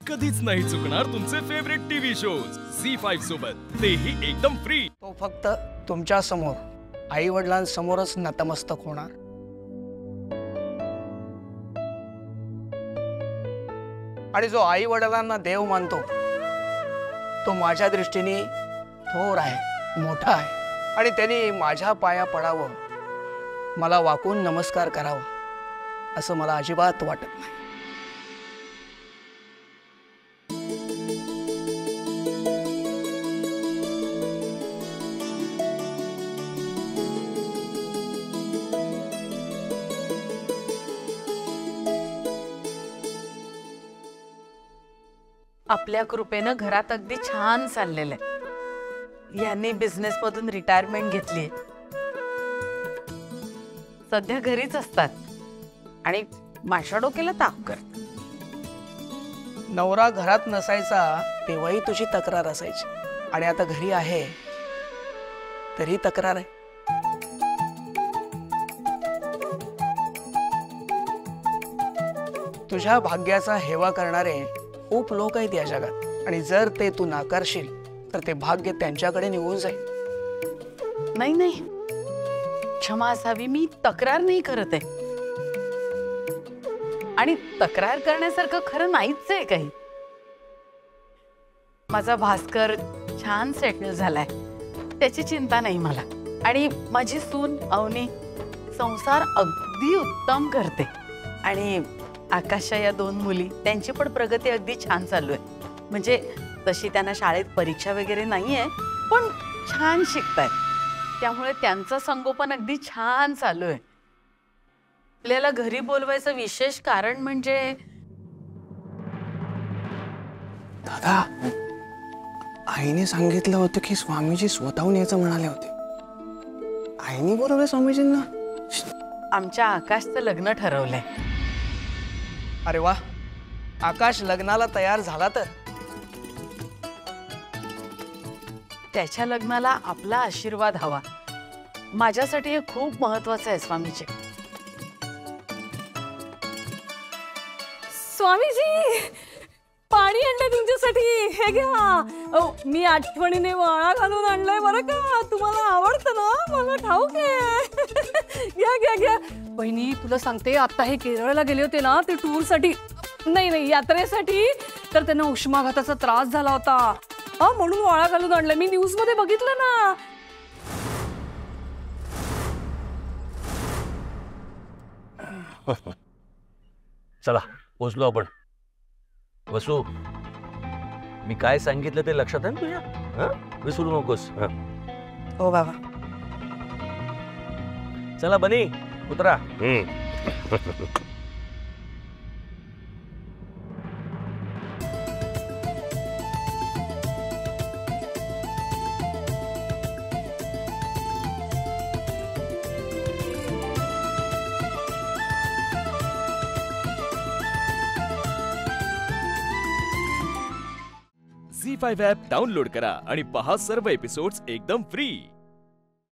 कधीच नाही चुकणार तुमचे फेवरेट टीव्ही शोज झी5 सोबत, तेही एकदम फ्री। तो फक्त तुमच्या समोर आई वडिलांसमोरच नतमस्तक होणार। आणि जो आई वडिलांना देव मानतो तो माझ्या दृष्टीने थोर आहे, मोठा आहे, आणि त्यांनी माझ्या पाया पडावं, मला वाकून नमस्कार करावा असं मला अजिबात वाटत नाही। आपल्या कृपेने घरात अगदी छान चाललेलं आहे। यांनी बिझनेस मधून रिटायरमेंट घेतली, सध्या घरीच असतात आणि माझ्या डोक्याला ताप करतात। नवरा घरात नसायचा तेव्हाही तुझी तक्रार असायची, आणि आता घरी आहे तरी तक्रार आहे। तुझ्या भाग्याचा हेवा करणारे खूप लोक आहेत या जगात, आणि जर ते तू नाकारशील तर ते भाग्य त्यांच्याकडे निघून जाईल। नाही नाही, क्षमा असावी, मी तक्रार नाही करत आहे, आणि तक्रार करण्यासारखं खरं नाहीच आहे काही। माझा भास्कर छान सेटल झालाय, त्याची चिंता नाही मला, आणि माझी सून अवनी संसार अगदी उत्तम करते, आणि आकाशा या 2 मुली, त्यांची पण प्रगती अगदी छान चालू आहे। म्हणजे तशी त्यांना शाळेत परीक्षा वगैरे नाहीये, पण छान शिकतायत, त्यामुळे त्यांचं संगोपन अगदी छान चालू आहे। आपल्याला घरी बोलवायचं विशेष कारण म्हणजे दादा, आईने सांगितलं होतं की स्वामीजी स्वतःहून यायचं म्हणाले होते। आईने बोलवलं स्वामीजींना? आमच्या आकाशचं लग्न ठरवलंय। अरे वा, आकाश लग्नाला तयार झाला तर? त्याच्या लग्नाला आपला आशीर्वाद हवा, माझ्यासाठी हे खूप महत्वाचं आहे स्वामीजी। स्वामीजी, पाणी आणलंय तुमच्यासाठी, हे घ्या। मी आठवणीने वाळा घालून आणलंय बरं का, तुम्हाला आवडतं ना, मला ठाऊक आहे। घ्या घ्या घ्या। बहिणी, तुला सांगते, आता हे केरळला गेले होते ना, ते टूर साठी, नाही यात्रेसाठी, तर त्यांना उष्माघाताचा त्रास झाला होता, म्हणून वाळा घालून आणलंय। मी न्यूज मध्ये बघितलं ना। चला पोचलो आपण। वसू, मी काय सांगितलं ते लक्षात आहे तुझ्या? विसरू नकोस। हो बाबा। चला बनी, उतरा। झी5 ॲप डाउनलोड करा आणि पहा सर्व एपिसोड्स एकदम फ्री।